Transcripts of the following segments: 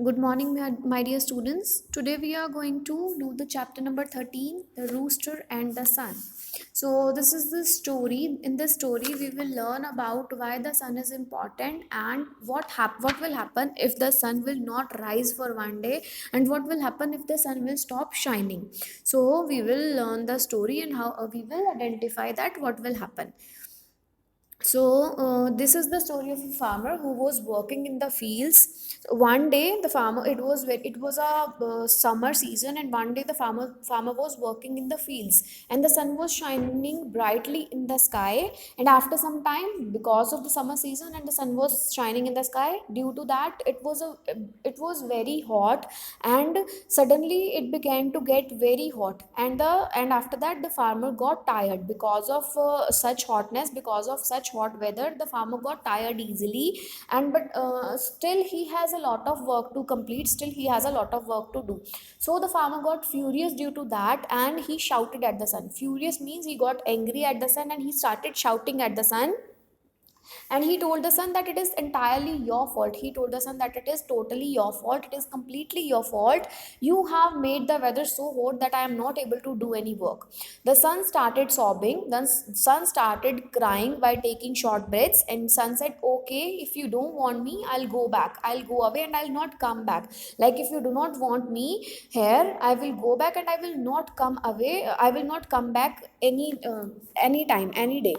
Good morning, my dear students. Today we are going to do the chapter number 13, The Rooster and the Sun. So, this is the story. In this story, we will learn about why the sun is important and what will happen if the sun will not rise for one day, and what will happen if the sun will stop shining. So, we will learn the story and how we will identify that what will happen. This is the story of a farmer who was working in the fields. One day, the farmer it was a summer season, and one day the farmer was working in the fields, and the sun was shining brightly in the sky. And after some time, because of the summer season, and the sun was shining in the sky, due to that, it was very hot, and suddenly it began to get very hot, and after that the farmer got tired because of such hotness, because of such hot weather. The farmer got tired easily, and but still he has a lot of work to complete, still he has a lot of work to do. So the farmer got furious due to that, and he shouted at the sun. Furious means he got angry at the sun, and he started shouting at the sun, and he told the sun that it is entirely your fault. He told the sun that it is totally your fault, it is completely your fault. You have made the weather so hot that I am not able to do any work. The sun started sobbing, then sun started crying by taking short breaths, and sun said, okay, if you don't want me, I'll go back, I'll go away, and I'll not come back. Like, if you do not want me here, I will go back, and I will not come away, I will not come back any time, any day.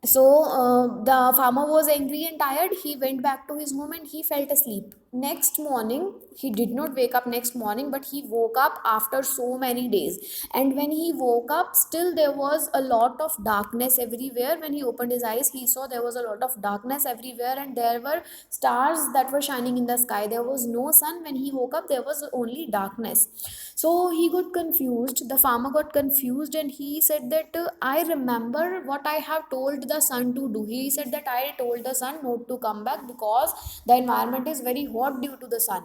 The farmer was angry and tired. He went back to his home and he felt asleep. Next morning, he did not wake up next morning, but he woke up after so many days. And when he woke up, still there was a lot of darkness everywhere. When he opened his eyes, he saw there was a lot of darkness everywhere, and there were stars that were shining in the sky. There was no sun. When he woke up, there was only darkness. So he got confused. The farmer got confused, and he said that I remember what I have told the sun to do. He said that I told the sun not to come back because the environment is very hot due to the sun.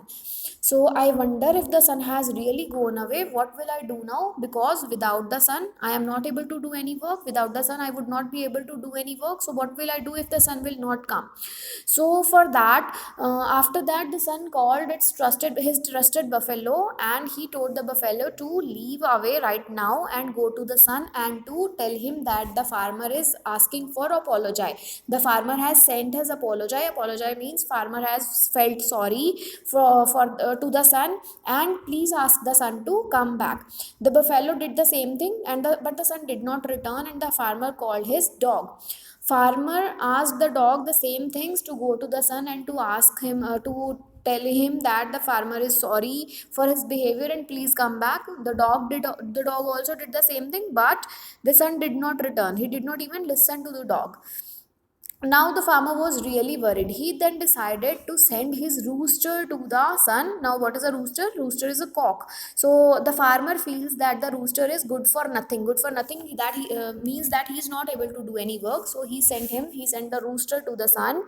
So I wonder if the sun has really gone away. What will I do now? Because without the sun, I am not able to do any work. Without the sun, I would not be able to do any work. So what will I do if the sun will not come? So for that, after that, the son called his trusted buffalo, and he told the buffalo to leave away right now and go to the sun and to tell him that the farmer is asking for apology. The farmer has sent his apology. Apology means farmer has felt sorry for to the son, and please ask the son to come back. The buffalo did the same thing, but the son did not return, and the farmer called his dog. Farmer asked the dog the same things, to go to the son and to ask him to tell him that the farmer is sorry for his behavior and please come back. The dog also did the same thing, but the son did not return. He did not even listen to the dog. Now the farmer was really worried. He then decided to send his rooster to the sun. Now, what is a rooster? Rooster is a cock. So the farmer feels that the rooster is good for nothing. Good for nothing, that he means that he is not able to do any work. So he sent the rooster to the sun.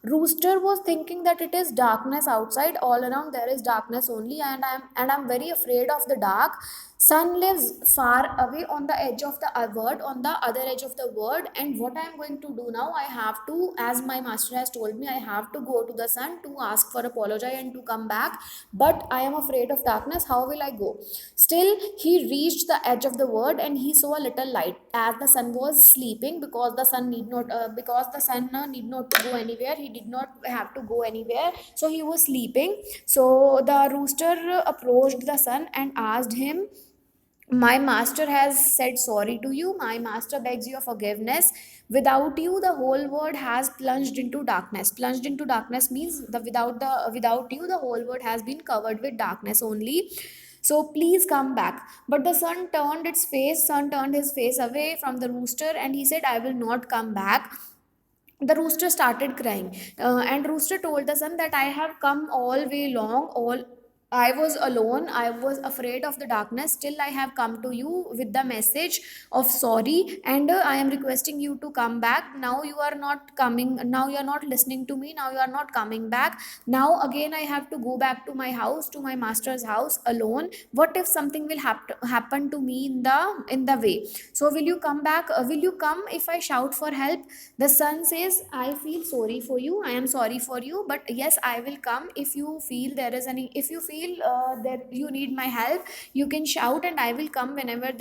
Rooster was thinking that it is darkness outside, all around there is darkness only, and I'm very afraid of the dark. Sun lives far away on the edge of the world, on the other edge of the world, and what I am going to do now, I have to, as my master has told me, I have to go to the sun to ask for apology and to come back, but I am afraid of darkness. How will I go? Still, he reached the edge of the world, and he saw a little light, as the sun was sleeping, because the sun need not to go anywhere. He did not have to go anywhere, so he was sleeping. So the rooster approached the sun and asked him, my master has said sorry to you, my master begs your forgiveness. Without you, the whole world has plunged into darkness. Plunged into darkness means without you, the whole world has been covered with darkness only. So please come back. But the sun turned his face away from the rooster, and he said, I will not come back. The rooster started crying, and rooster told the sun that I have come all way long, all I was alone. I was afraid of the darkness. Still, I have come to you with the message of sorry, and I am requesting you to come back. Now you are not coming. Now you are not listening to me. Now you are not coming back. Now again, I have to go back to my house, to my master's house alone. What if something will happen to me in the way? So will you come back? Will you come if I shout for help? The son says, I feel sorry for you. I am sorry for you, but yes, I will come if you feel there is any, if you feel that you need my help, you can shout and I will come whenever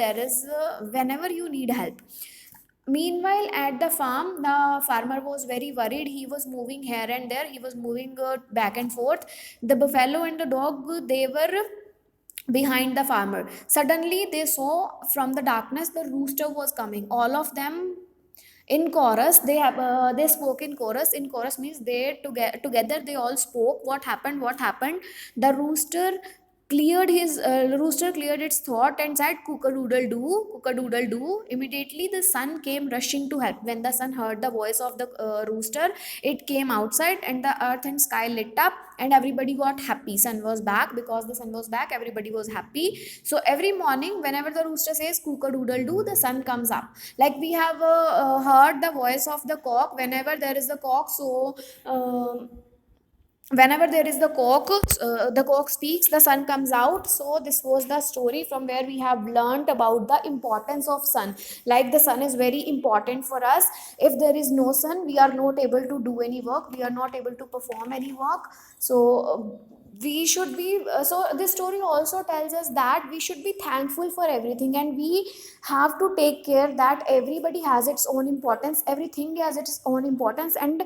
whenever you need help. Meanwhile, at the farm, the farmer was very worried. He was moving here and there, he was moving back and forth. The buffalo and the dog, they were behind the farmer. Suddenly they saw from the darkness the rooster was coming. All of them in chorus, they spoke in chorus. In chorus means they together they all spoke. What happened? The rooster cleared its thought and said, cook a doodle doo. Immediately the sun came rushing to help. When the sun heard the voice of the rooster, it came outside and the earth and sky lit up and everybody got happy. Sun was back. Because the sun was back, everybody was happy. So every morning whenever the rooster says cook a doodle doo, the sun comes up. Like we have heard the voice of the cock whenever there is the cock. So whenever there is the cock speaks, the sun comes out. So this was the story from where we have learnt about the importance of sun. Like the sun is very important for us. If there is no sun, we are not able to do any work, we are not able to perform any work. So we should be so this story also tells us that we should be thankful for everything, and we have to take care that everybody has its own importance, everything has its own importance, and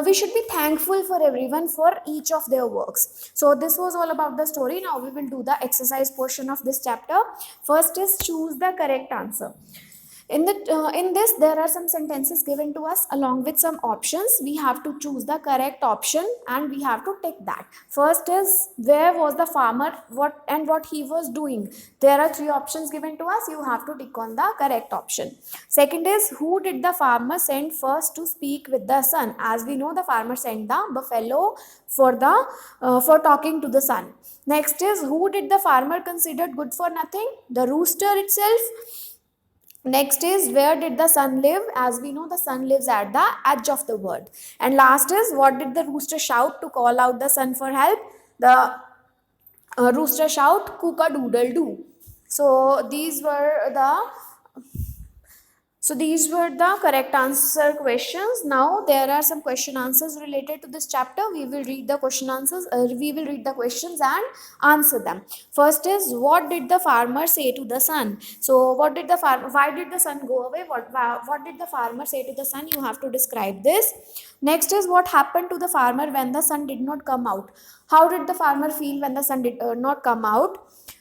we should be thankful for everyone for each of their works. So this was all about the story. Now we will do the exercise portion of this chapter. First is choose the correct answer. In this there are some sentences given to us along with some options. We have to choose the correct option and we have to tick that. First is where was the farmer, what he was doing. There are three options given to us, you have to tick on the correct option. Second is who did the farmer send first to speak with the sun. As we know, the farmer sent the buffalo for talking to the sun. Next is who did the farmer consider good for nothing. The rooster itself. Next is where did the sun live. As we know, the sun lives at the edge of the world. And last is what did the rooster shout to call out the sun for help. The rooster shout cook a doodle doo. So these were the correct answer questions. Now there are some question answers related to this chapter. We will read the question answers. We will read the questions and answer them. First is what did the farmer say to the sun? So what did the farmer? Why did the sun go away? What did the farmer say to the sun? You have to describe this. Next is what happened to the farmer when the sun did not come out? How did the farmer feel when the sun did not come out?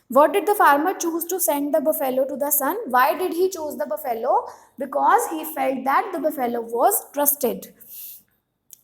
What did the farmer choose to send the buffalo to the sun? Why did he choose the buffalo? Because he felt that the buffalo was trusted.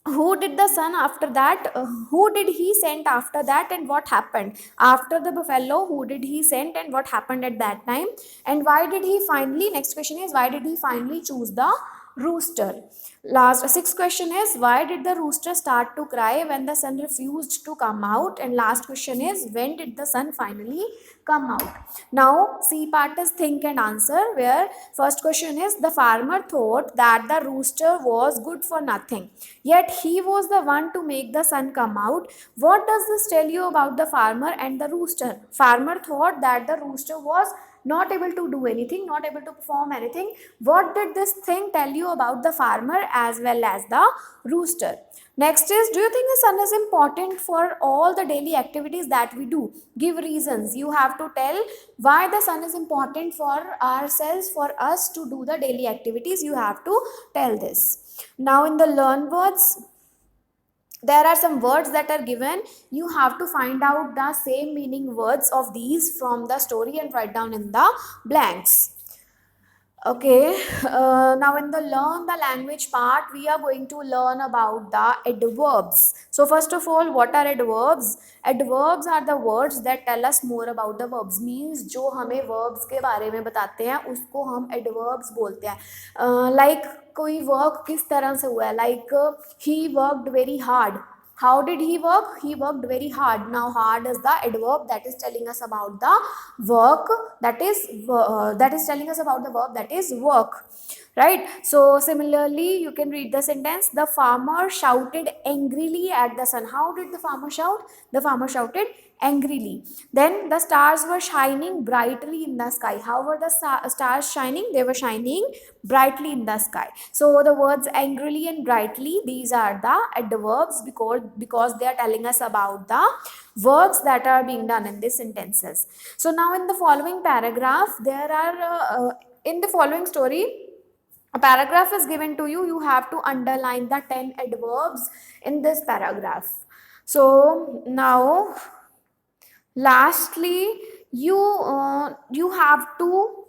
Who did the sun after that? Who did he send after that and what happened? After the buffalo, who did he send and what happened at that time? And why did he finally, next question is, why did he finally choose the rooster? Last sixth question is why did the rooster start to cry when the sun refused to come out? And last question is when did the sun finally come out? Now C part is think and answer, where first question is the farmer thought that the rooster was good for nothing, yet he was the one to make the sun come out. What does this tell you about the farmer and the rooster? Farmer thought that the rooster was not able to do anything, not able to perform anything. What did this thing tell you about the farmer as well as the rooster? Next is, do you think the sun is important for all the daily activities that we do? Give reasons. You have to tell why the sun is important for ourselves, for us to do the daily activities. You have to tell this. Now in the learn words, there are some words that are given. You have to find out the same meaning words of these from the story and write down in the blanks. Okay, now in the learn the language part, we are going to learn about the adverbs. So first of all, what are adverbs? Adverbs are the words that tell us more about the verbs. Means जो हमें verbs के बारे में बताते हैं उसको हम adverbs बोलते हैं. Like कोई work किस तरह से हुआ है, like he worked very hard. How did he work? He worked very hard. Now hard is the adverb that is telling us about the work, that is telling us about the verb that is work, right? So similarly you can read the sentence, the farmer shouted angrily at the sun. How did the farmer shout? The farmer shouted angrily. Then the stars were shining brightly in the sky. How were the stars shining? They were shining brightly in the sky. So the words angrily and brightly, these are the adverbs, because they are telling us about the works that are being done in these sentences. So now in the following paragraph, there are in the following story, a paragraph is given to you. You have to underline the 10 adverbs in this paragraph. So now lastly, you have to,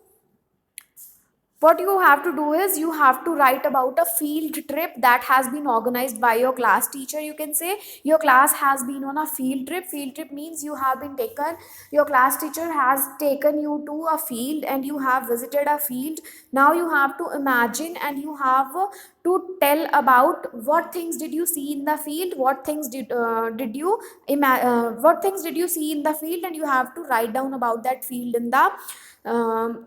what you have to do is you have to write about a field trip that has been organized by your class teacher. You can say your class has been on a field trip. Field trip means you have been taken, your class teacher has taken you to a field and you have visited a field. Now you have to imagine and you have to tell about what things did you see in the field, what things did you see in the field, and you have to write down about that field um,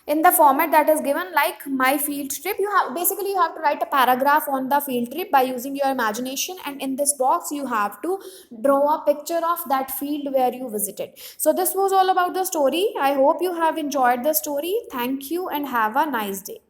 in the format that is given, like my field trip. You have, basically you have to write a paragraph on the field trip by using your imagination, and in this box you have to draw a picture of that field where you visited. So this was all about the story. I hope you have enjoyed the story. Thank you and have a nice day.